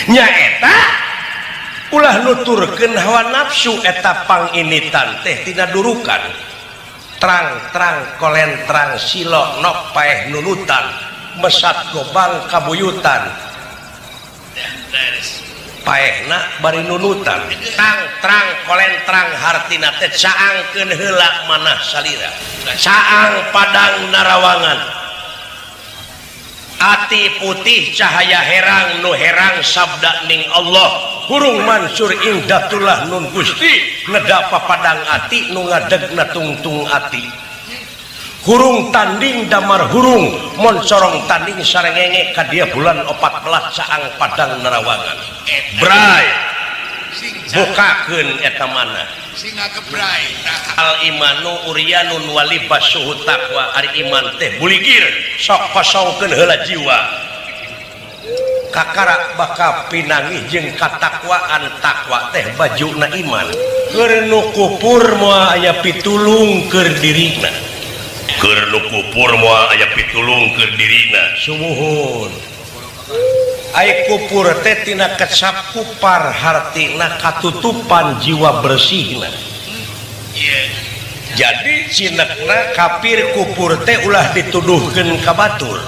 nyaeta ulah nuturkeun hawa nafsu eta panginitan teh tina durukan terang-terang kolentrang silok nok paeh nunutan mesat gobang kabuyutan paehna bari nunutan terang kolentrang hartina teh caangkeun heula manah salira caang padang narawangan ati putih cahaya herang nu herang sabda ning Allah hurung mansur indatullah nun Gusti nedapa padang ati nu ngadegna tungtung ati hurung tanding damar hurung mon corong tanding sarengenge ka dia bulan 14 caang padang narawangan bray bukakeun eta mana singa gebrai al imanu uryanun walibas suhu taqwa ari iman teh buligir sok kosongkeun heula jiwa kakara baka pinangih jeung katakwaan takwa teh bajuna iman keur nu kupur moal aya pitulung keur dirina keur nu kupur moal aya pitulung keur dirina sumuhun ai kupur teh tina kecap kupar hartina katutupan jiwa bersihna jadi cinekna kafir kupur teh ulah dituduhkeun ka batur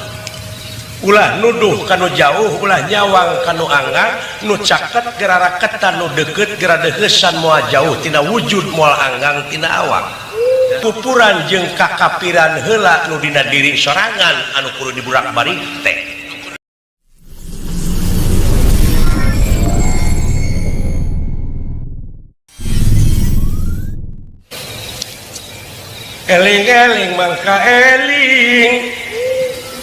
ulah nuduh kanu jauh ulah nyawang kanu anggang nu caket gerara ketan nu deukeut gera deuheusan moal jauh tina wujud moal anggang tina awak pupuran jeung kakapiran heula nu dina diri sorangan anu kudu diburak-balik teh eling-eling mangka eling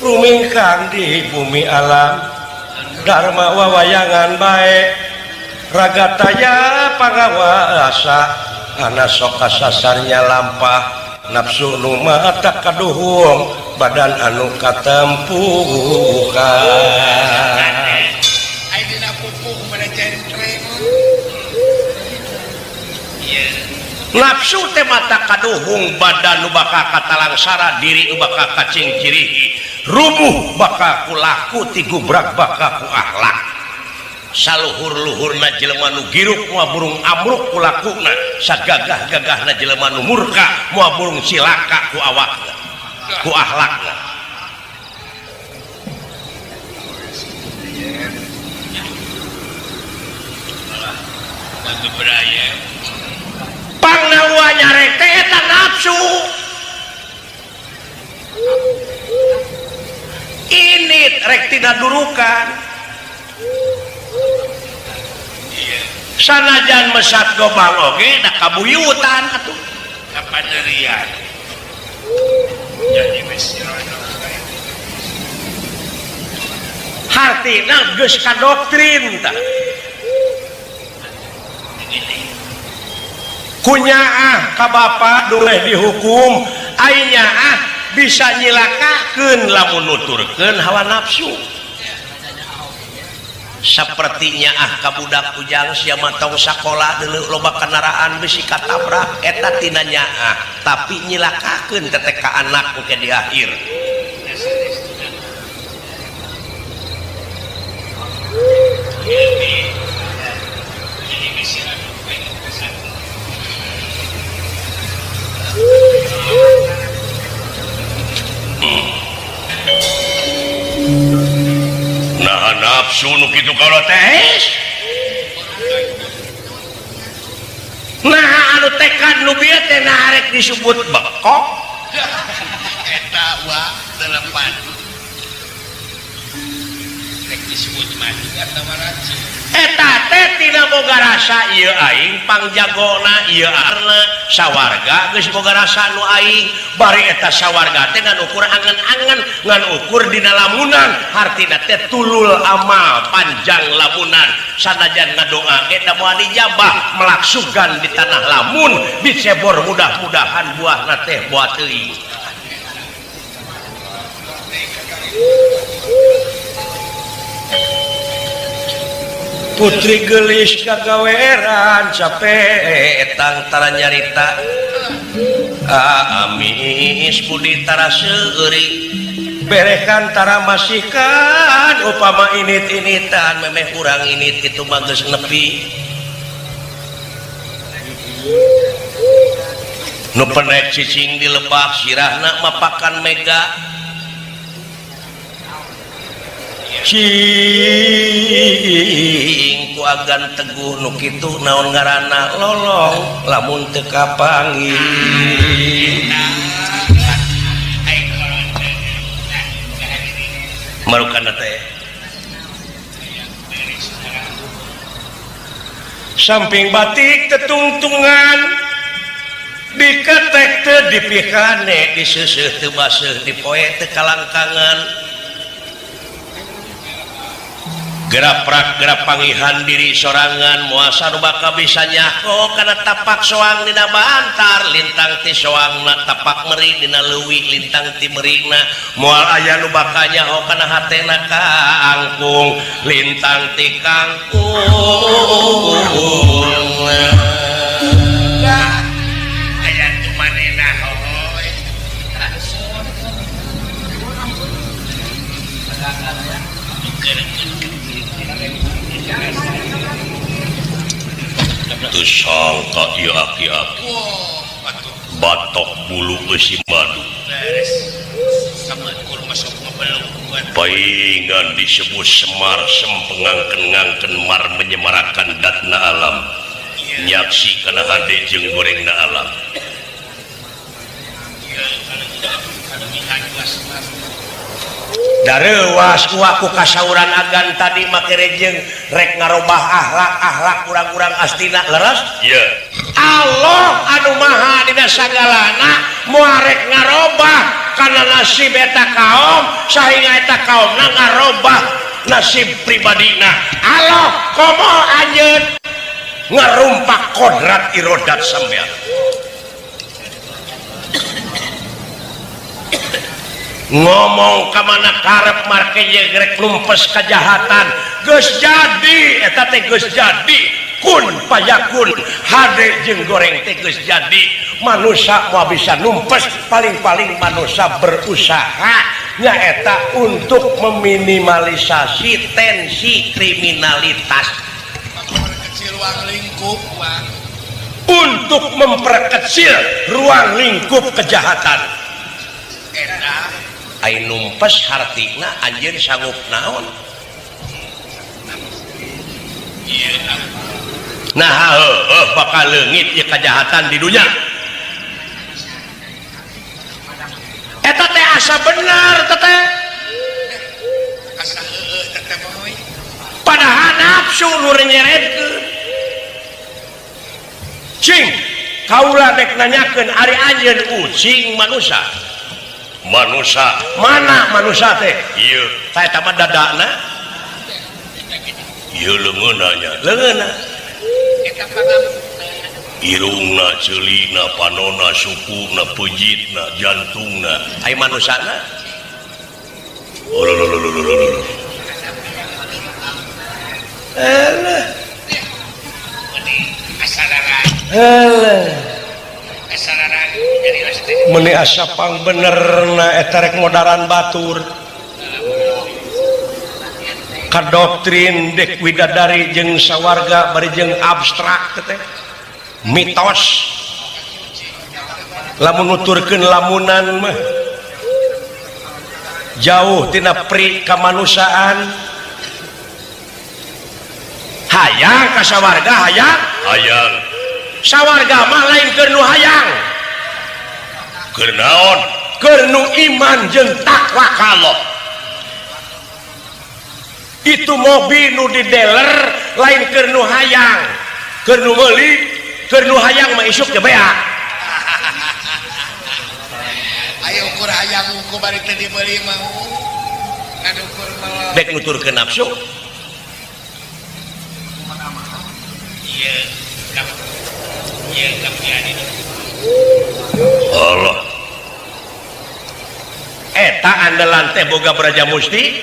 rumingkang di bumi alam dharma wawayangan bae ragataya pangawa asa ana sok kasasarnya lampah nafsu nu mata kaduhung badan anu katempukan ai dina pupuk mana centreng nafsu teh mata kaduhung badan nu bakal katalangsara diri nu bakal kacing cirihi rubuh bakal ku laku ti gubrak bakal ku akhlak saluhur-luhurna jelema nu giruk moal burung amruk ku lakuna sagagah-gagahna jelema nu murka moal burung cilaka ku awakna ku akhlakna pangnawa nyarek teh eta nafsu ini rek tina durukan sanajan mesat gobang oge da kabuyutan atuh kapanerian jadi besirono hartina geus kadoktrin tah kunyaah ka bapa doleh dihukum ainyaah bisa nyilakakeun lamun nuturkeun hawa nafsu sapertinya ka budak ujang sia matong sakola deuleu loba kendaraan bisi katabrak eta tina nyaah tapi nyilakakeun teteh ka anak engke di akhir nah nafsu nu kitu kalau tes nah anu tekad nu bieu teh narek disebut bekok eta wa telepan rek disebut mati atawa racun eta teh tina boga rasa ieu aing pangjagona ieu arna sawarga geus boga rasa nu aing bari eta sawarga teh ngan ukur angan-angan ngan ukur dina lamunan hartina teh tulul amal panjang lamunan sanajan ngadoa eta moal dijabah melaksugan di tanah lamun dicebor mudah-mudahan buahna teh buah teuing putri gelis kagaweran capek etang tara nyarita amis budi tara seuri berekan tara masihkan upama init-initan memeh kurang init itu bagus nepi nu pendek cicing dilebak sirahna mapakan mega cing ku agan teguh nu kitu naon ngaranna lolong lamun teu kapanggih marukana teh samping batik tetungtungan diketek teu dipikane diseuseuh teu baseuh dipoe teu kalangkangan gerak-gerak gerak pangihan diri sorangan muasa nu bakal bisa nyako kana tapak soang dina bantar lintang ti soangna tapak meri dina leuwih lintang ti merina moal aya nu bakal nyaho kana hatena kaangkung lintang ti kangkung aya tu manehna hoy tu sangka ieu aki-aki batok bulu besi madu paingan disebut Semar sempengangken-ngangken mar menyemarakan datna alam nyaksi kana hade jeung gorengna alam darewas ku kasauran agan tadi make rejeng rek ngarobah akhlak kurang-kurang astina leres iya Allah anu maha dina sagalana moal rek ngarobah kana nasib eta kaum sahinga eta kaumna ngarobah nasib pribadina Allah komo anjeun ngarumpak kodrat irodat sampean ngomong kamana karep marke yegrek numpes kejahatan geus jadi eta teh geus jadi kun payakun hade jeung goreng teh geus jadi manusia mau bisa numpes paling-paling manusia berusaha nyaeta untuk meminimalisasi tensi kriminalitas untuk memperkecil ruang lingkup kejahatan ai numpes hartina anjeun sanggup naon nah bakal leungit ieu kejahatan di dunia eta teh asa bener teteh asa teteh moy padahal nafsu nu nyeretkeun cing kaula dek nanyakeun ari anjeun ucing manusia mana manusia teh ieu saya tamah dadana ieu leungeunna nya leungeunna eta irungna ceulina panonna sukuna pejitna jantungna ai manusana meni asapang benerna eta rek modaran batur kadoktrin dek widadari jeung sawarga bari jeung abstrak teh mitos lamun nuturkeun lamunan mah jauh tina pri kamanusiaan hayang ka sawarga hayang sawarga mah lain keur nu hayang keur naon keur nu iman jeung takwa ka Allah itu mobil nu di dealer lain keur nu hayang keur nu meuli keur nu hayang mah isuk teh beak ayo ukur hayang ukur bari teh dibeuli mah ngadukur mah dek nuturkeun nafsu iya kapian ini Allah eta andalan teh boga Braja Musti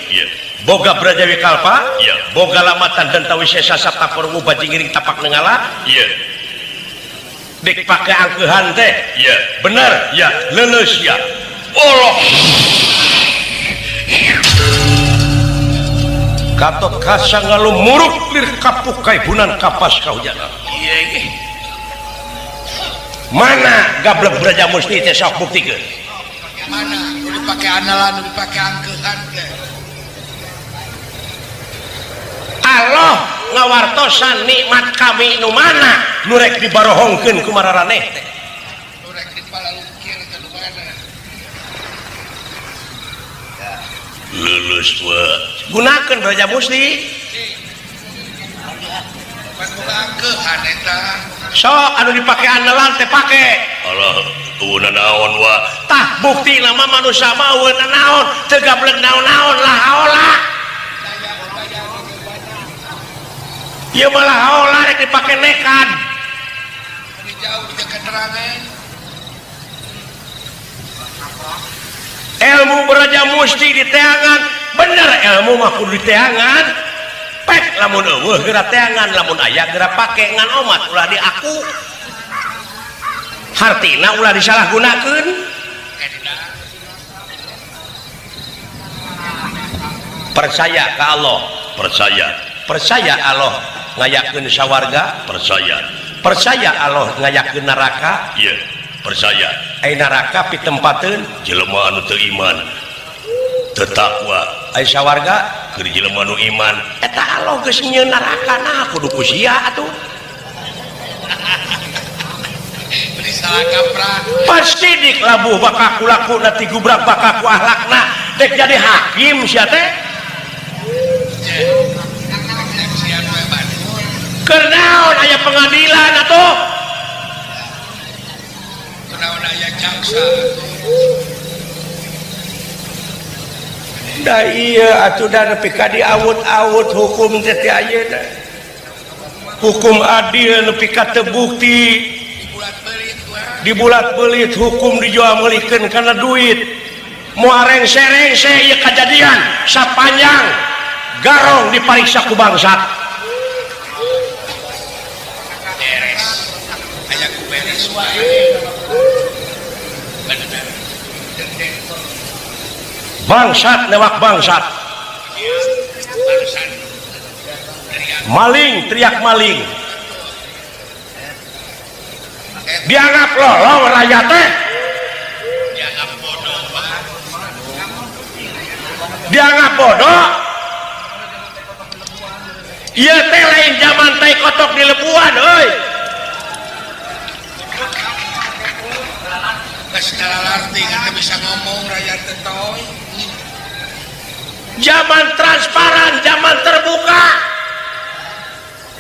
boga Braja Wikalpa boga lamatan dan tawisesa sapta perungu bajingiring tapak nengala dek pake angkeuhan teh bener ya leuleus ya Allah Gatot Kaca ngalumuruk lir kapuk kaibunan kapas kahujanan. Mana gablek Braja Musti teh sok buktikeun. Mana? Nu dipake andalan, nu dipake angkeuhan teh. Allah ngawartosan nikmat kami nu mana nu rek dibarohongkeun ku mararaneh teh. Nu rek dipalalukir ke nu mana? Lulus wa. Gunakeun Braja Musti. Pas boga angkeuhan eta. Sok anu dipake andalan teh pake. Allah, eueuna naon wa? Tah bukti nama manusia mah eueuna naon, teu gablek naon-naon lah haola. Ieu malah haola rek dipake nekat. Ini jauh di keterangan. Ilmu Braja Musti diteangan, bener ilmu mah kudu diteangan. Pek lamun eueuh geura teangan, lamun aya geura pake ngan omat ulah diaku. Hartina ulah disalahgunakeun. Percaya ka Allah, percaya Allah ngayakeun sawarga, percaya Allah ngayakeun neraka, iya percaya. Ai neraka pitempateun jelema anu teu iman, teu takwa. Ai sawarga keur jelema nu iman. Eta Allah geus nyieun nerakana kudu ku sia atuh. Beri salah kaprah. Pasti dik labuh bakaku lakuna ti gubrak bakaku ahlakna dek jadi hakim sia teh. Keur naon aya pengadilan atuh? Kunaon aya jaksa? Da iya atuh da nepi ka diawut-awut hukum teh ti ayeuna. Hukum adil nepi ka teu bukti. Dibulat-belit hukum dijual melikeun karena duit. Moareng serengse ieu kejadian sapanjang garong dipariksa ku bangsat. Beres. Aya ku beres wae. Bener. Bangsat lewat bangsat. Maling teriak maling. Dianggap lolong rakyat teh. Dianggap bodoh, Pak. Dianggap bodoh. Ieu teh lain zaman tai kotok di lebuan euy. Geus dalalarti kan bisa ngomong rakyat teh toy. Zaman transparan, zaman terbuka.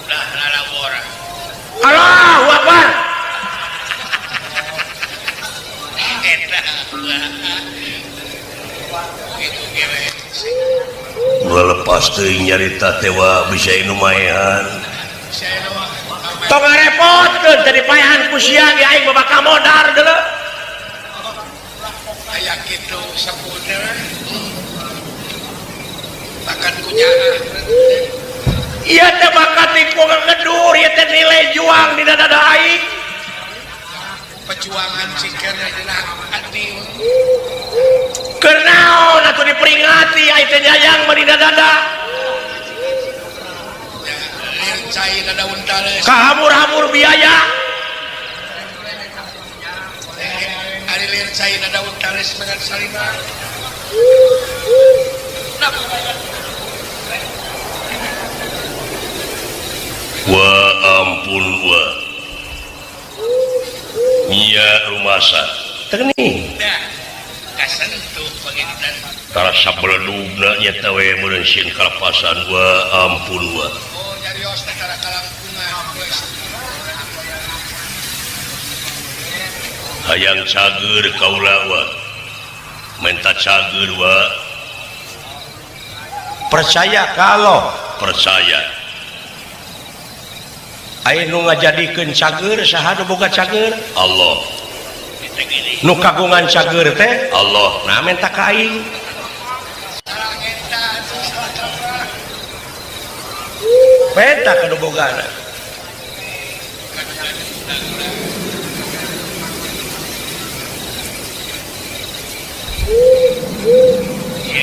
Udah lalawora. Allahu Akbar. Ulah lepas teuing nyarita tewa bisa lumayan. Tong ngarepotkeun teh dipaehan ku sia ge aing babaka modar deuleu. Aya kitu sabener. Bahkan kunyaah. Ieu teh bakat tipu ngedur, ieu teh nilai juang di dada aing. Perjuangan cikeun dina hati. Keur naon atuh diperingati ai teh nyayang mah di dada. Lir cai na daun tales. Kahamur-hamur biaya. Ari lir cai na daun tales dengan salima. Wa ampun wa. Nya rumasa. Teuning. Dah. Kasentuh panginten. Tara sabeledugna nya teh we meureun sieun kalapasan wa ampun wa. Oh nyarios teh tara kalangkungan geus. Hayang cager kaula wa. Menta cager wa. Percaya kalau percaya. Aya nu ngajadikeun cager saha nu boga cager? Allah. Nu kagungan cager teh Allah. Nah menta ka aing. Sarang eta salah kaprah. Menta ka nu bogana.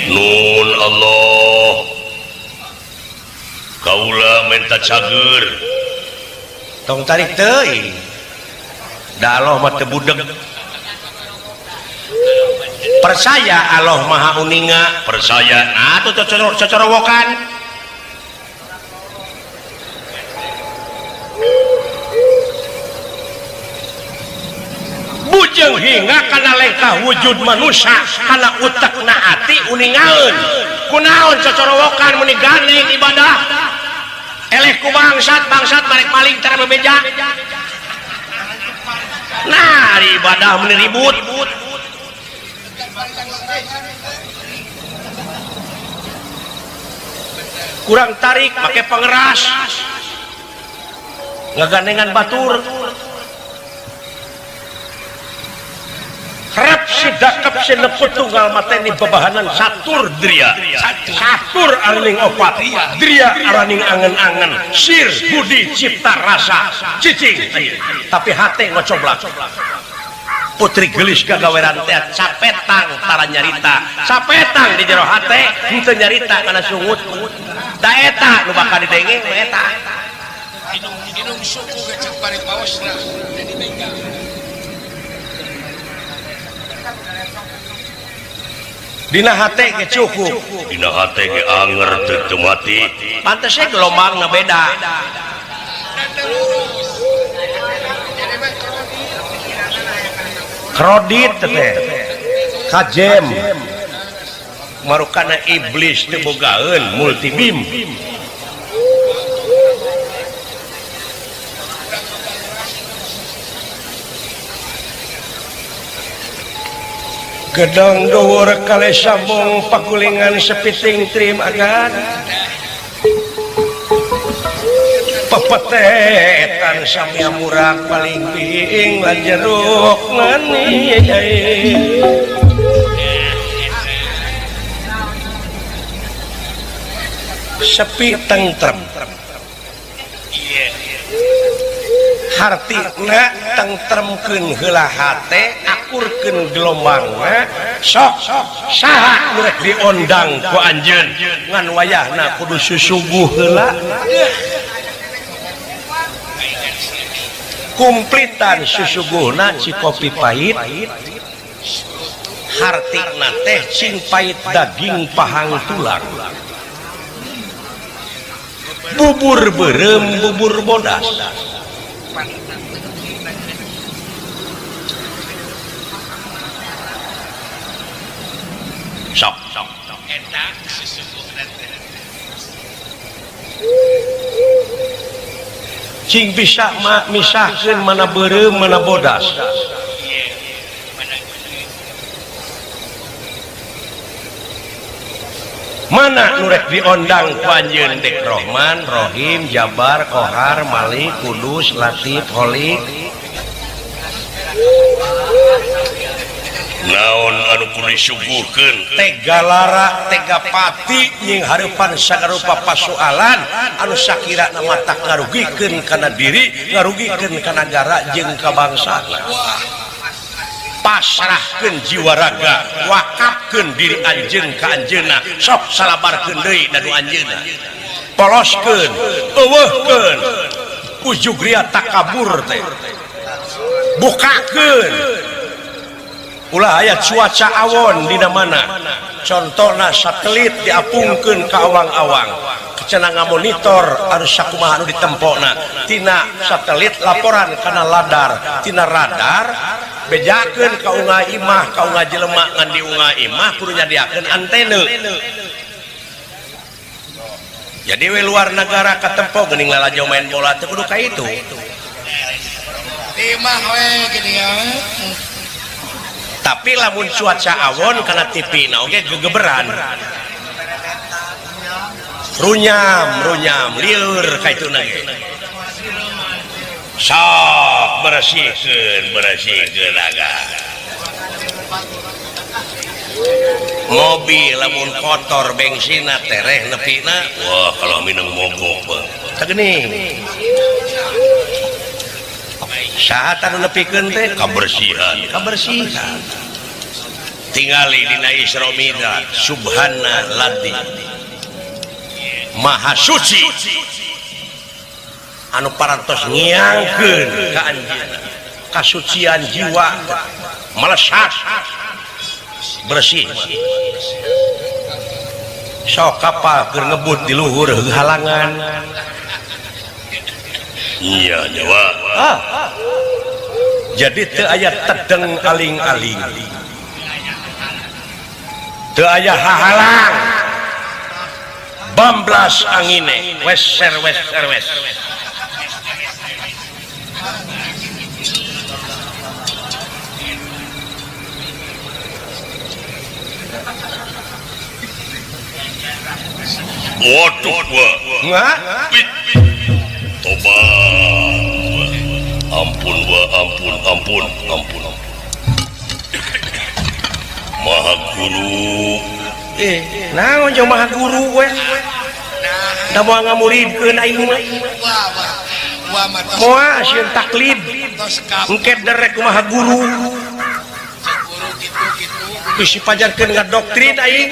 Nun Allah. kaula minta cager tong tarik teuing da Allah mah teu budeg percaya Allah maha uninga percaya nah tuh cocorowokan bujeng hingga kana lengkah wujud manusia kana utekna hati uningaeun kunaon cocorowokan meni gandeng ibadah eleh ku bangsat balik maling cara bebeja nah di ibadah meni ribut kurang tarik pakai pengeras ngagandengan batur harap sidakap sineput tunggal mateni bebahanan satur dria satur araning opat dria araning angen-angen sir budi cipta rasa cicing tapi hati ngocoblak putri gelis gagaweran teh capetang tara nyarita capetang di jero hate henteu nyarita kana sungut da eta nu bakal didengeng eta Inung suku kecek bari paosna jadi benggal. Dina hate ge cukup dina hate ge anger teu mati pantes gelombangna beda kredit teh kajem marukana iblis teu bogaeun multibim gedang dhuwur kali sambung pagulingan sepiting trim agan pepetetan samya murag paling biing lan jeruk ngani sepi tentrem hartina tentremkeun heula hate akurkeun gelombangna sok saha rek diondang ku anjeun ngan wayahna kudu susuguh heula kumplitan susuguhna ci kopi pahit hartina teh cing pahit daging pahang tulang bubur beureum bubur bodas sok Enak sesungguhnya cing bisa misahkeun mana beureum mana bodas mana nu rek diondang ku anjeun dek Rohman, Rohim, Jabar, Kohar, Malik, Kudus, Latif, Holik naon anu kudu disuguhkeun tega lara tega pati nying hareupan sagarupa pasoalan anu sakirana matak ngarugikeun kana diri ngarugikeun ka nagara jeung ka bangsana pasrahkeun jiwa raga wakafkeun diri anjeun ka anjeunna sok salabarkeun deui danu anjeunna poloskeun eueuhkeun ujug ria takabur teh bukakeun ulah aya cuaca awon dina mana contohna satelit diapungkeun ka awang-awang cenah ngamonitor anu sakumaha anu ditempona tina satelit laporan kana radar tina radar bejakeun ka unggah imah ka unggah jelema ngan di unggah imah kudu nyadiakeun antena jadi we luar negara katempo geuning lalajo main bola teh kudu ka itu imah we gini ya tapi lamun cuaca awon kana TV na oge gegeberan runyam lieur ka ituna ge sok bersihkeun aga mobil lamun kotor bensinna tereh nepina wah kalau minum mogok teh geuning saat anu nepikeun teh kabersihan tingali dina Isra Mi'raj subhana ladzi Maha suci anu parantos ngiangkeun ka anjeunna kasucian jiwa melesat bersih sok kapal keur ngebut di luhur halangan iya nyawa jadi teu aya tedeng aling-aling teu aya hahalang bamblas angine weser waduh tobat ampun Maha Guru naon jeung Maha Guru we da moal ngamuridkeun aing mah moal sieun taklid engke derek Maha Guru bisi pajarkeun ngadoktrin aing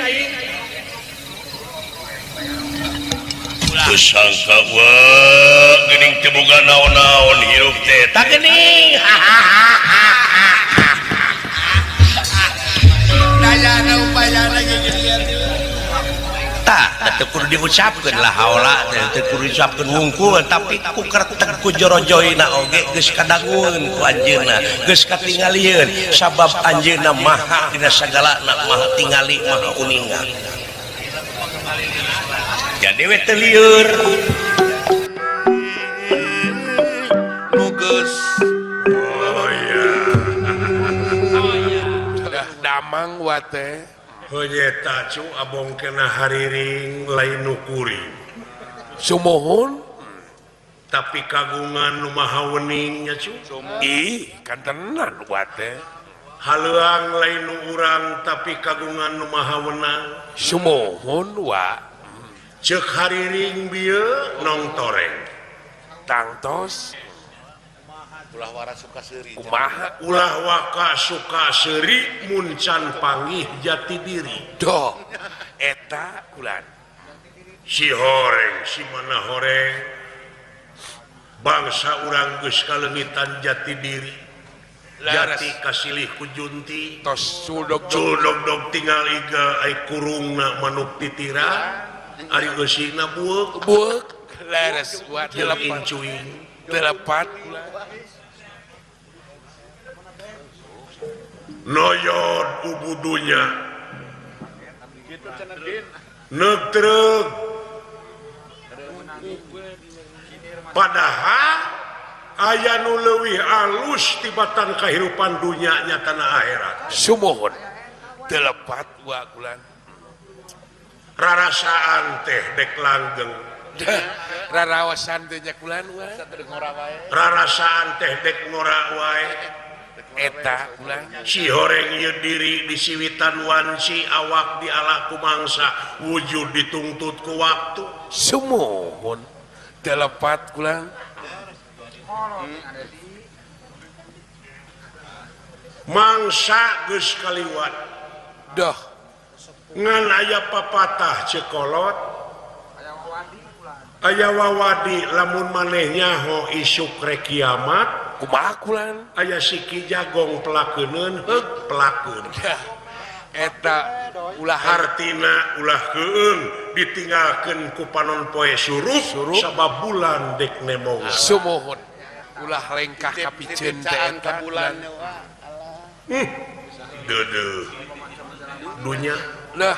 sangka wah geuning teu boga naon-naon hirup teh tak geuning dayana upayana geuning tah teu kudu diucapkeun lah haula teu kudu diucapkeun wungkul tapi ku kertek ku jorojoina oge geus kadangueun ku anjeunna geus katingalieun sabab anjeunna maha dina sagalana maha tingali maha uningan jadi we teu lieur nugeus oh iya dah damang wate heunyeta cu abong kena hariring lain nukuri sumohon tapi kagungan nu maha wening nya cu ih kan tenan wate haleuang lain nu urang tapi kagungan nu maha wenang sumohon wa ceuk hariring bieu nong toreng tangtos ulah wara suka seuri kumaha ulah waka suka seuri mun can panggih jati diri doh eta kulan si horeng si mana horeng bangsa urang geus kalengitan jati diri jati kasilih ku junti tos sudog dog tinggal iga ai kurungna manuk titira ari geusina bueuk buek leres wa jeung delapan incuing delapan noyod ubudunya neutreg padahal aya nu leuwih alus tibatan kahirupan dunya nya tanah akhirat sumohon delapan wa kulan rarasaan teh dek langgeng rarawasan teh nya kulan wa rarasaan teh dek ngora wae eta kulan si horeng ieu diri disiwitan wanci awak dialah ku mangsa wujud dituntut ku waktu sumohon delapan kulan mangsa geus kaliwat doh ngan aya papatah cekolot aya wawadi lamun maneh nyaho isuk rek kiamat kumaha kulan aya siki jagong pelakeuneun heug pelakeun eta ulah artina ulah keung ditinggalkeun ku panon poe surup sabab bulan dek nemong sumohon ulah lengkah kapiceun teh eta bulan deudeuh dunya lah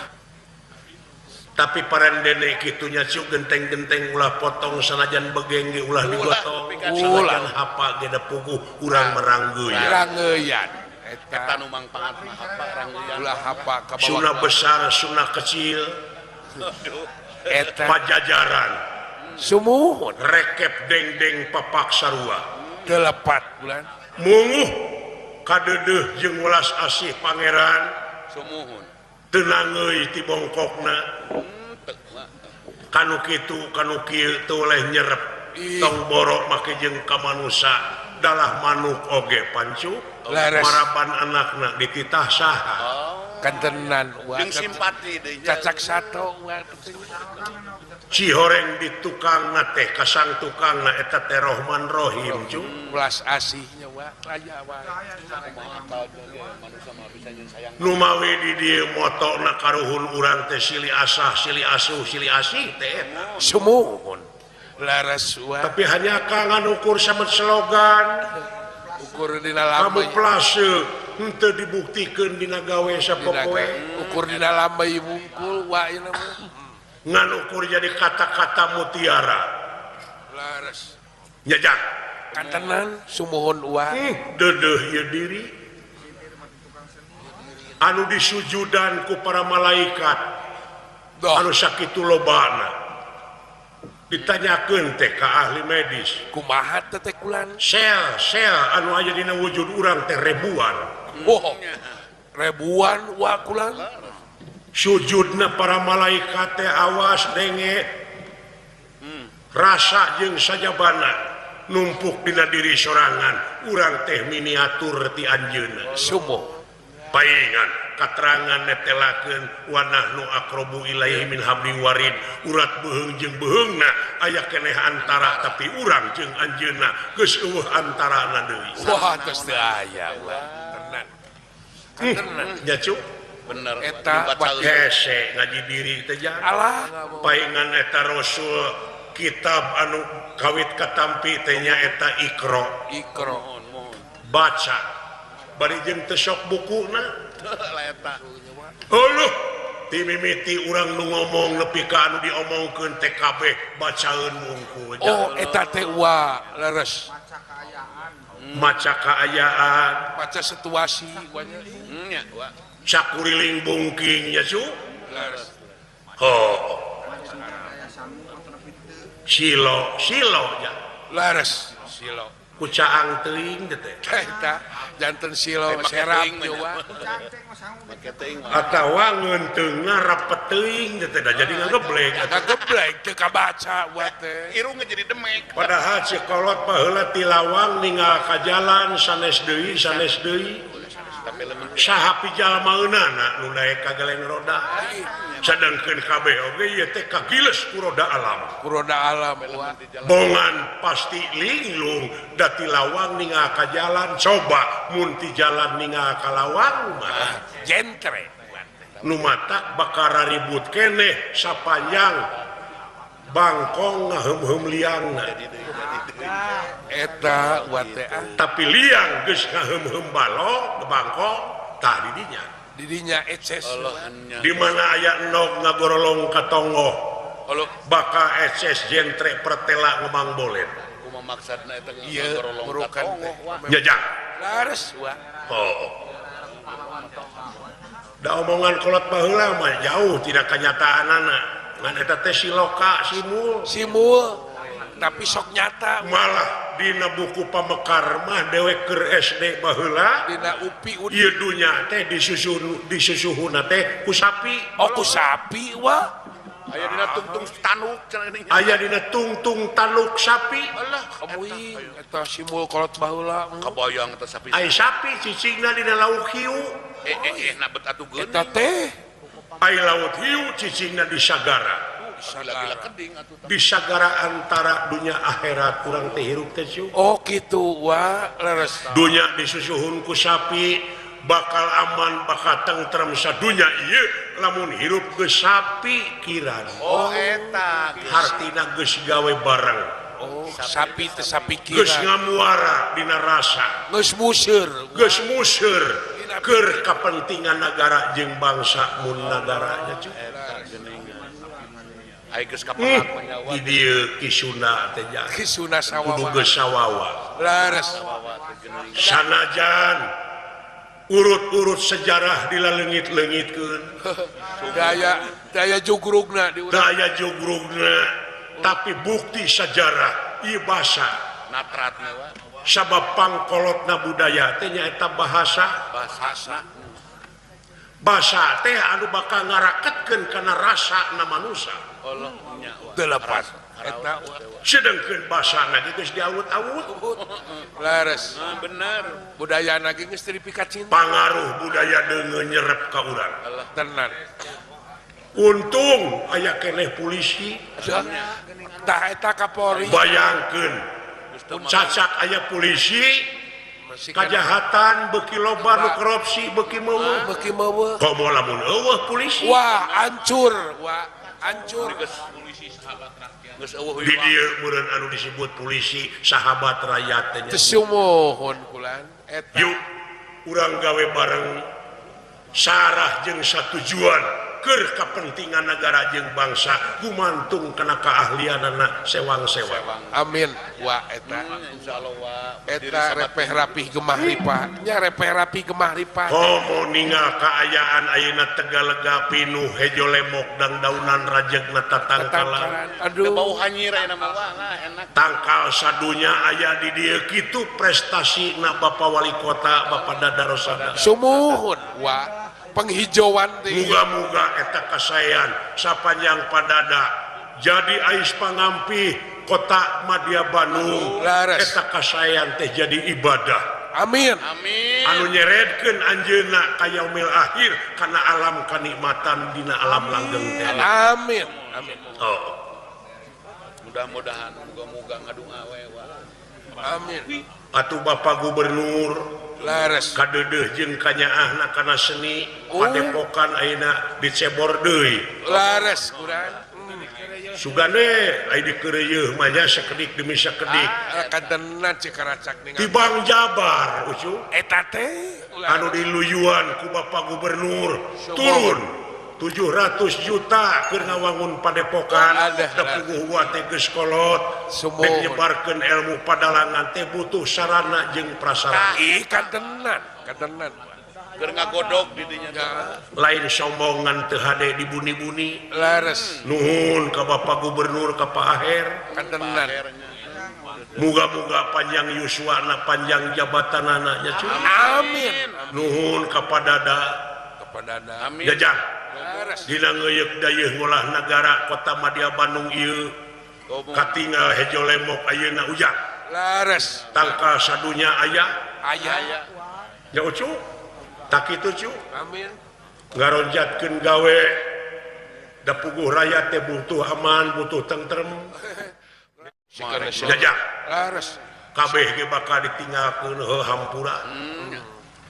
tapi parendene kitunya cu genteng-genteng ulah potong sanajan begeng ge ulah digotong sanajan hapa ge da puguh urang meranggeuy rangeuyan eta nu mangpangat hapa rangeuyan ulah hapa ka bawah sunah besar sunah kecil eta pajajaran sumuhun rekep deng-deng papak sarua delapan bulan munguh kadeudeuh jeung welas asih pangeran sumuhun tenangeuy ti bongkokna kanu kitu kanu kieu teu oleh nyerep tong borok make jeung ka manusa dalah manuk oge pancu Lares. maraban anakna dititah saha kantenan Jeung simpati deui nya. cacak sato Cihoreng di tukang teh kasang tukang eta teh Rohman Rohim cu belas asihnya aya Manusia mah bisa jeung sayang. nu mawi di dieu motona karuhun urang teh silih asah silih asuh silih asih teh sumuhun laras tapi hanya kangen ukur sama slogan ukur dina lambai kamuflase henteu dibuktikeun dina gawe sapopoe ukur dina lambai bungkul ieu mah ngan ukur jadi kata-kata mutiara laras nyajak kantenan sumuhun dedeh ya diri anu disujudan ku para malaikat anu sakitu lobana ditanyakeun teh ka ahli medis kumaha teh kulan sel anu aya dina wujud urang teh ribuan ribuan kulan sujudna para malaikat teh awas denge rasa jeung sajabana numpuk dina diri sorangan urang teh miniatur ti anjeunna sumuh paingan katerangan netelakeun wa nahnu aqrabu ilaihi min hablil warid urat beheung jeung beheungna aya keneh antara tapi urang jeung anjeunna geus eueuh antarana deui geus teu aya tenan nya cu Bener. Eta hese ngaji diri teh jangan alah paingan eta rasul kitab anu kawit katampi teh nya eta Iqra baca bari jeung teu sok bukuna Eta. heuh ti mimiti urang nu ngomong nepi ka anu diomongkeun teh kabeh bacaeun wungkul eta teh leres maca kaayaan baca situasi Nya, cakuriling bungking ya cu leres silo ya leres silo kucaang teuing teh eta janten silo serap make teuing mah. atawa ngeunteung ngarapet teuing teh da jadi ngageblek geblek teu kabaca teh Irungna jadi demek. padahal cikolot paheula ti lawang ninggal ka jalan sanes deui Tapi lemah. saha pijalmaeunana nu daek ka geleng roda sadangkeun kabeh oge ieu teh kagiles ku roda alam bongan pasti linglung da ti lawang ninggal ka jalan coba mun ti jalan ninggal ka lawang mah jentre nu matak bakal ribut keneh sapanjang bangkong ngaheum-heum liangna eta tapi liang geus ngaheum-heum balok ke bangkong tah di dinya didinya eces di mana aya endog ngagorolong ka tonggoh bakal eces jentre pertela ngemang bolet Kumaha maksudna eta ieu merukan teh jajak lares da omongan kolot baheula mah jauh tidak kenyataanana ngan eta teh siloka simul tapi sok nyata malah dina buku pamekar mah dewek keur SD baheula dina upi ieu dunya teh disusuhuna teh ku sapi ku sapi aya dina tungtung tanuk cenah ini. aya dina tungtung tanuk sapi kamuing eta simul kolot baheula Kabayang eta sapi. ai sapi cicingna dina lauk hiu Na bet atuh geun. eta teh ai laut hiu cicingna di sagara Gila-gila keding atuh. di sagara antara dunia akhirat kurang teh hirup teh cu kitu leres dunya disusuhun ku sapi bakal aman bakal tentrem sadunya ieu lamun hirup geus sapi kiran Eta. hartina geus gawe bareng sapi teh sapi geus kira ngamuara dina rasa geus museur geus museur keur kapentingan negara jeung bangsa mun nagaranya cu Ai geus kaparak menyawa. di dieu kisuna teh nya kisuna kudu sawawa geus sawawa leres sanajan urut-urut sejarah dilalengit-lengitkeun daya jugrugna di urang daya jugrugna tapi bukti sejarah ieu basa Natratna wa. sabab pangkolotna budaya teh nyaeta bahasa teh anu bakal ngaraketkeun kana rasana manusia Allah nya wa. delapan eta sedangkan basana geus diawut-awut laras bener budaya lagi geus dipikat cinta pangaruh budaya dengan nyerep ka urang tenan untung aya keneh polisi tah eta Kapolri bayangkeun cacak aya polisi kajahatan beuki loba nu korupsi beuki meueuh beuki meueuh komo lamun eueuh polisi wah hancur geus eueuh di dieu meureun anu disebut polisi sahabat rakyat teh nya. Tesumohon kulan eta Yuk urang gawe bareng sarah jeung satujuan keur kepentingan negara jeung bangsa gumantung kana keahlianana sewang-sewang. amin wah eta insyaallah wa eta repeh rapih gemah ripah nya repeh rapih gemah ripah Homo ningal kaayaan ayeuna Tegalega pinuh hejo lemok dan daunan rajegna tatangkalan. aduh bau hanyir aya mah enak Tangkal sadunya aya di dieu kitu prestasina Bapak Wali Kota Bapak Dadarosada. sumuhun wah penghijauan teh Muga-muga eta kasayan sapanjang padada jadi ais pangampi kota Madya Bandung. Laras. Eta kasayan teh jadi ibadah. amin amin Anu nyeredkeun anjeunna ka yaumil akhir kana alam kanikmatan dina alam langgeng teh. amin amin Oh. mudah-mudahan muga-muga ngadung awe wa amin Atuh Bapak Gubernur laras kadeudeuh jeung kanyaahna kana seni padepokan ayeuna dicebor deui. laras kurang Sugane aya dikeureueuh mah nya sakedik demi sakedik. kadenan cikaracak Di ningal Bang Jabar ucu eta teh anu diluyuan ku Bapak Gubernur turun 700 juta keur ngawangun padepokan Adah, da puguh teh geus kolot Sumohon. dek nyebarkeun ilmu padalangan teh butuh sarana jeung prasarana. ih kadenan keur ngagodog di dinya Lain sombongan teu hade dibuni-buni. laras Nuhun ka Bapak Gubernur ka Pak Aher. kadenan Muga-muga panjang yuswana panjang jabatanana nya cu. amin Nuhun ka Padada. kepada anda amin Jajang laras dina ngeuyeuk dayeuh ngolah nagara kota Madya Bandung ieu katinggal hejo lemok ayeuna ujang laras tangkal sadunya aya ayah nya ucu tak kitu cu amin ngaronjatkeun gawe da puguh rakyat teh butuh aman butuh tentrem jajang laras kabeh ge bakal ditinggalkeun heuh hampura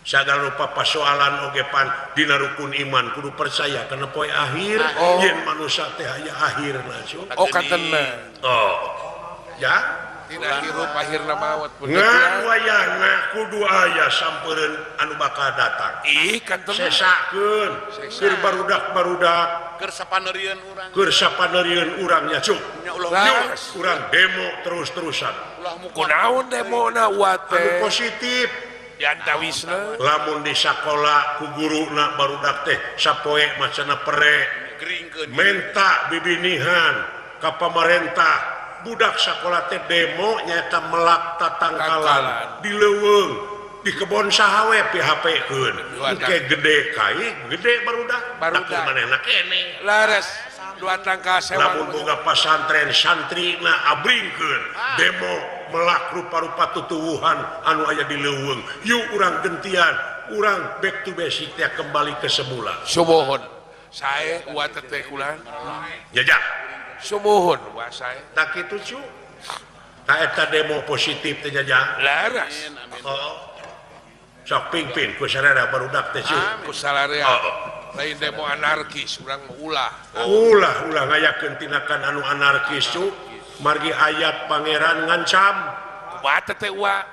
sagala rupa pasoalan oge pan dina rukun iman kudu percaya kana poe akhir yen manusia teh aya akhirna cu. oh kadenan Oh ya tidak hirup akhirna maut pun ngan wayahna kudu aya sampeureun anu bakal datang ih kadenan sesakeun keur barudak-barudak keur sapaneurieun urang keur sapaneurieun urang nya cuk nya ulah laras urang demo terus-terusan ulah muka kunaon demona anu wate positif diantawisna lamun di sakola ku guruna barudak teh sapoe macana pere geringkeun menta bibinihan ka pamarentah budak sakola teh demo nyaeta melak tatangkalan di leuweung di kebon sahawe PHP-keun engke gede kai gede barudak Barudak. manehna kene laras dua tangka lamun sewa boga pasantren santrina abringkeun demo melak rupa-rupa tutuwuhan anu aya di leuweung yuk urang gentian urang back to basic teh kembali ke semula sumuhun sae wa teteh kulan jajak sumuhun wa sae tak kitu cu ta eta demo positif teh jajak laras oh sok pingpin ku sarana barudak teh cu kusalarea oh lain demo anarkis urang ulah ulah ngayakeun tindakan anu anarkis cu margi ayat pangeran ngancam wa teteh wa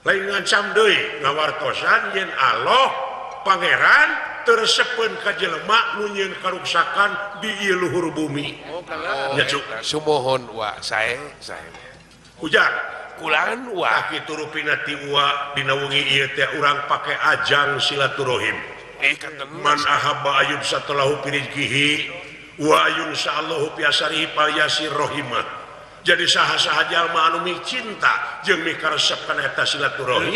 lain ngancam deui ngawartosan yen Allah pangeran tersepen ka jelema nu nyieun karuksakan di ieu luhur bumi nya cu sumuhun wa sae ujang kulan wa tah kitu rupina ti uwa dina wengi ieu teh urang pake ajang silaturahim kadenan man ahabba ayub satalahu pirizkihi wa ayun sa'allahu piasarihi palyasir rohimah. Jadi saha-saha jalma anu mih cinta jeung mih karesep kana eta silaturahim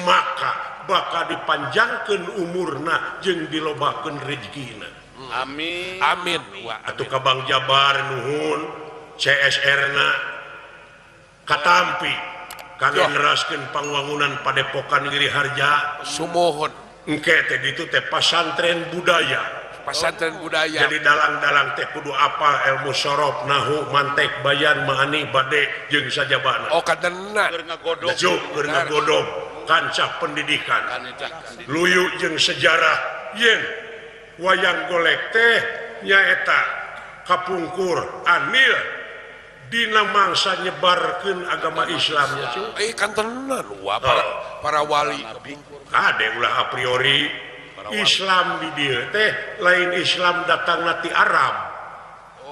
maka bakal dipanjangkeun umurna jeung dilobakeun rezekina. amin amin wa Atuh ka Bang Jabar nuhun CSR-na katampi kalian neraskeun pangwangunan Padepokan Giri Harja Sumohon engke teh ditu teh pasantren budaya. pesantren budaya. Jadi dalang-dalang teh kudu apal ilmu sorof, nahu, mantek, bayan, maani, bade jeung sajabana. Oh kadena Keur ngagodog. Juk keur ngagodog kancah pendidikan. Luyu jeung sejarah yen wayang golek teh nyaeta kapungkur anil dina mangsa nyebarkeun agama Islam nya cu. kan tenan wah para wali Kade ulah a priori Islam di dieu teh lain Islam datang ti Arab.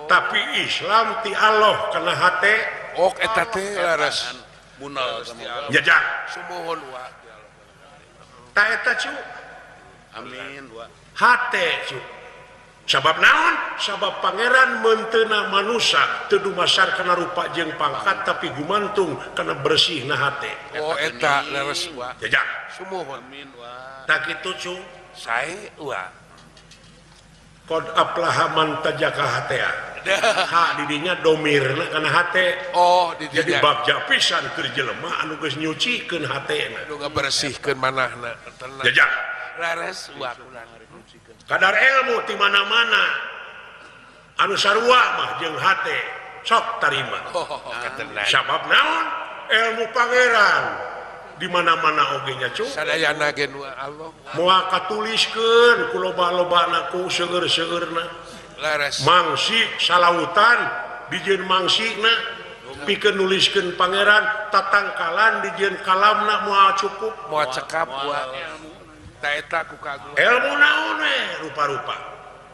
Tapi Islam ti Allah kana hate. oh eta teh laras Munal sama. Jajak. sumohon wah Ta eta cu Amin wa. hate cu. Sabab naon? Sabab pangeran menteuna manusia teu dumasar kana rupa jeung pangkat tapi gumantung kana bersihna hate. oh eta laras wah Jajak. sumohon Amin wa. Tak kitu cu. sae wah Qad aflaha man tajaka hatea. Ha didinya domirna kana hate. oh di Jadi dinya bagja pisan keur jelema anu geus nyucikeun hatena. nu ngabersihkeun manahna tenang Jajak. laras wah kulang Kadar ilmu di mana-mana. Anu sarua mah jeung hate sok tarima. oh katenan Sabab naon? Ilmu pangeran di mana-mana oge nya cu. sadayana gen wah Allah Moal katuliskeun ku loba-lobana ku seueur-seueurna. laras Mangsi salautan dijieun mangsina pikeun nuliskeun pangeran tatangkalan dijieun kalamna moal cukup. moal cekap wah ta eta ku kagum Ilmu naon we rupa-rupa.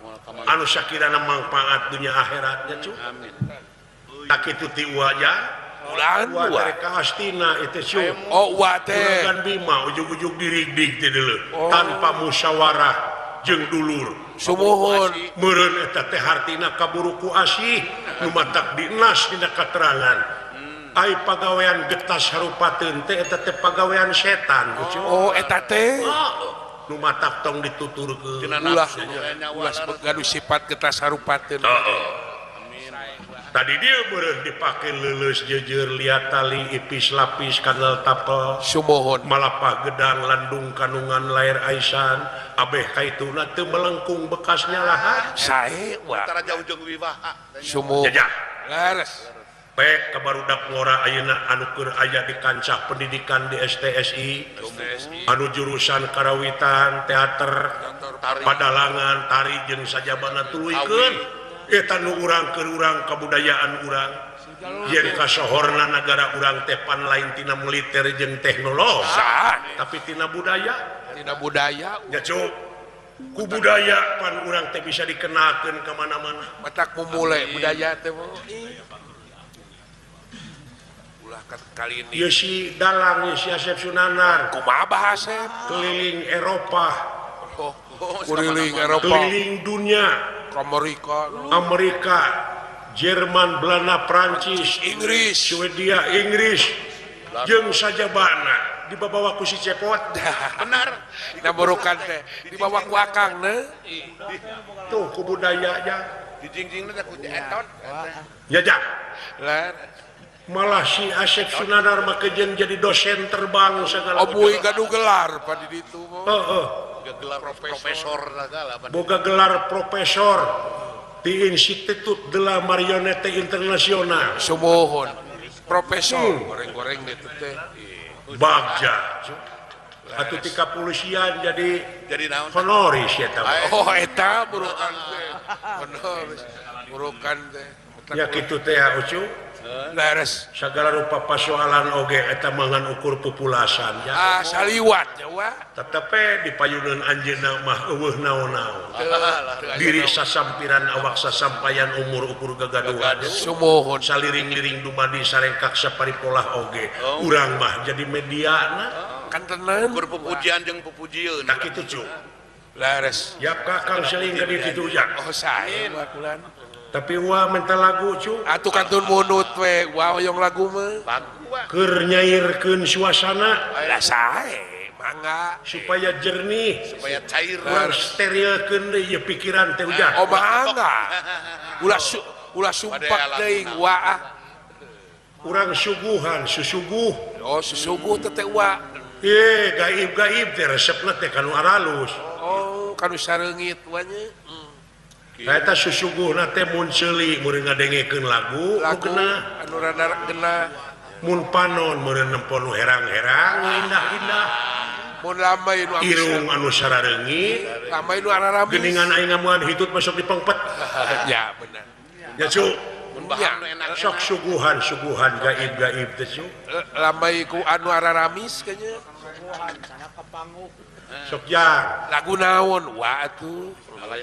Moal kamal. Anu sakirana mangpaat dunia akhiratnya cu. Amin. Tak itu ti wajah ulan wah wah dari kahastina itu cu. oh wah teh Juragan Bima ujug-ujug dirig-dig teh deuleu Oh. tanpa musyawarah jeung dulur. sumohon Meureun eta teh hartina kaburu ku asih nu matak dinas dina katerangan. Ai pagawean getas harupateun teh eta teh pagawean setan cu. oh eta teh Nu matak tong dituturkeun. Tina ulah nafsu nya ulah gaduh sifat getas harupateun Tadi dia meureun dipake leuleus jejer liat tali ipis lapis kanal tapel sumohon malapah gedang landung kanungan lair aisan abeh kaituna teu melengkung bekasnya lahat sae wah antara jauh jeung wiwaha. sumohon jajak laras pek kabarudak ngora ayeuna anu keur aya di kancah pendidikan di STSI anu jurusan karawitan teater padalangan tari jeung sajabana tuluykeun eta nu urang keur urang kabudayaan urang yen kasohorna negara urang teh pan lain tina militer jeung teknologi sah tapi tina budaya tina budaya ya cuk ku budaya pan urang teh bisa dikenalkeun ka mana-mana matak memulai budaya teh mah ulah kali ini ieu si dalang ieu si Asep Sunanar kumaha bahasa keliling Eropa oh kuriling Eropa keliling dunia Amerika Amerika Jerman Belanda Prancis Inggris Swedia Inggris jeung sajabana dibawa ku si Cepot Benar. naburukan teh dibawa ku akangna tuh ku budayanya Dijingjingna teh ku etot. ya jak lah malah si Asep Sunanar mah kejen jadi dosen terbang segala oboy gaduh gelar pada ditu heeh Gelar profesor segala. boga gelar profesor di Institut de la Marionnette Internasional sumohon profesor goreng-goreng itu teh bagja atuh ti kepolisian jadi Jadi naon? honoris ya tah oh eta burukan teh bener burukan teh ya kitu teh ucu laras segala rupa persoalan oge eta mangan ukur populasan ya saliwat ya wah tetapi di payunan anjeunna mah eueuh naon-naon diri sasampiran awak sasampayan umur ukur gagaduhan sumohon saliring-liring dumadi sarengkak saparipolah oge urang mah jadi mediana kan tenan Ukur pupujian jeung pupujieun. tak kitu cu laras ya kakang seling ka ditu jak oh sae bakulan tapi wah mental lagu cu atuh kantun munut we wah hoyong lagu mah Lagu wa. keur nyairkeun suasana lah sae mangga supaya jernih Supaya cair. urang sterilkeun deui pikiran teh ujah oh mangga ulah ulah sumpak teuing wa kurang suguhan susuguh oh susuguh teh wa gaib teh resepna teh kanu aralus oh kanu sareungit wa nya eta susuguhna teh mun seuli meureun ngadengekeun lagu kena anu rada gena mun panon meureun nempon nu herang-herang indah-indah mun lamai nu irung anu sarareungit lamai nu araramis geuningan aing ngamuan hitut masuk di pengpet ya benar ya cu Mun bahan nu enak sok suguhan gaib teh cu lamai ku anu araramis kayaknya sok jang lagu naon wa atuh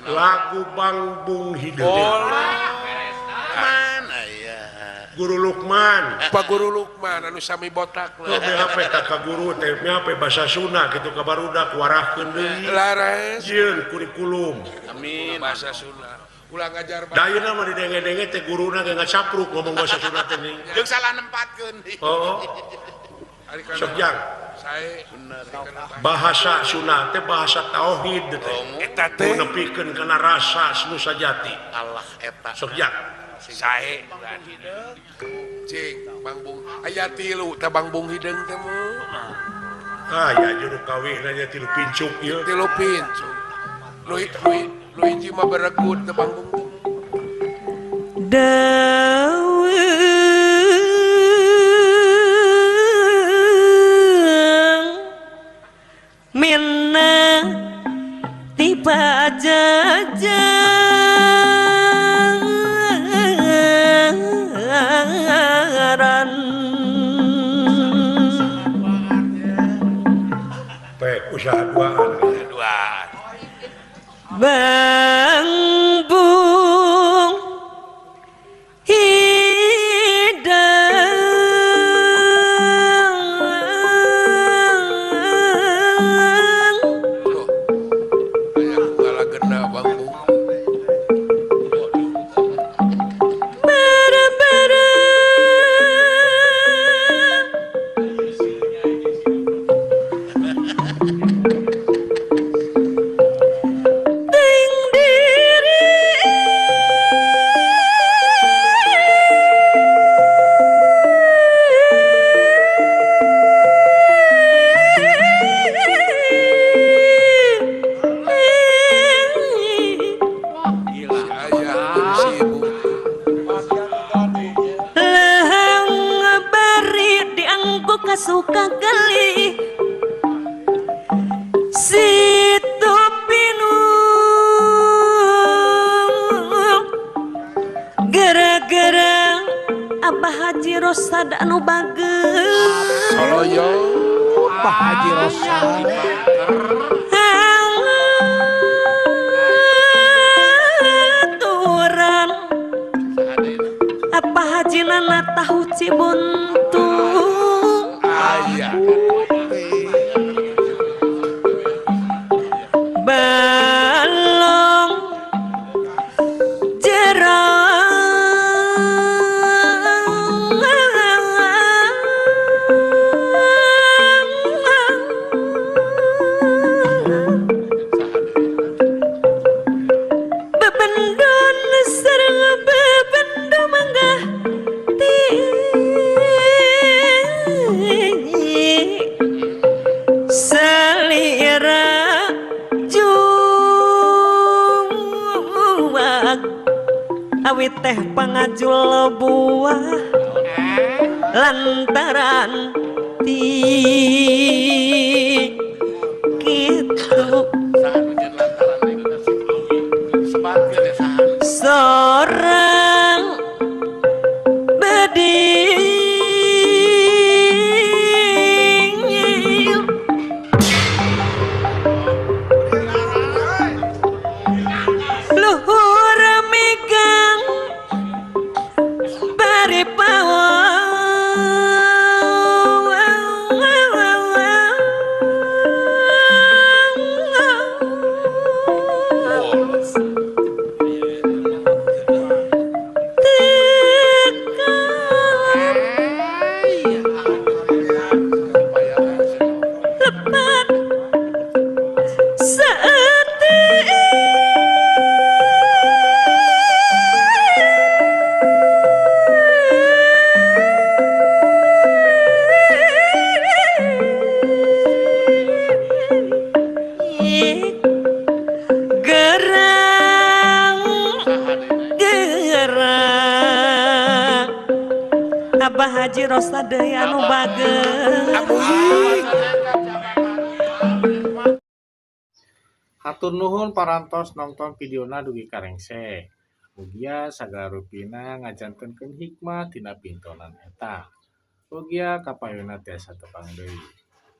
lagu Bang Bung Hideung mana ya Guru Lukman Pak Guru Lukman anu sami botak apa kakak guru teh apa bahasa Sunda gitu ka barudak warahkeun deui laras jeung kurikulum amin bahasa Sunda ulah ngajar dayeuna mah didenge-denge teh guruna ge ngacapruk ngomong bahasa Sunda teh nih jeung salah nempatkeun oh sok jang sae bahasa Sunda teh bahasa tauhid teh eta teh nepikeun kana rasa nu sajati Allah eta sok jang sae cing Bang Bung aya tilu teh Bang Bung Hideung teh mah ya juru kawihna nya tilu pincuk ieu tilu pincu lu hiji mah beregut teh Bang Bung minna tiba jajaran pek usaha duaan Bang Bung suka gali situ pinung gara-gara Abah Haji Rosada anu bageus soloyo Abah Haji Rosada aturan Abah Haji Nana tahu Cibuntu aya balong jerang bebendon sareng bebendo manggah salira juwag awit teh pangajul buah lantaran ti kitu sorang beding luhur megang bari pawon Haji Rosa deui anu bageus. Hatur nuhun parantos nonton videona dugi karengse. Mugia sagala rupina ngajantenkeun hikmah tina pintonan eta. Mugia kapayuna tiasa tepang deui.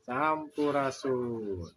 Sampurasun.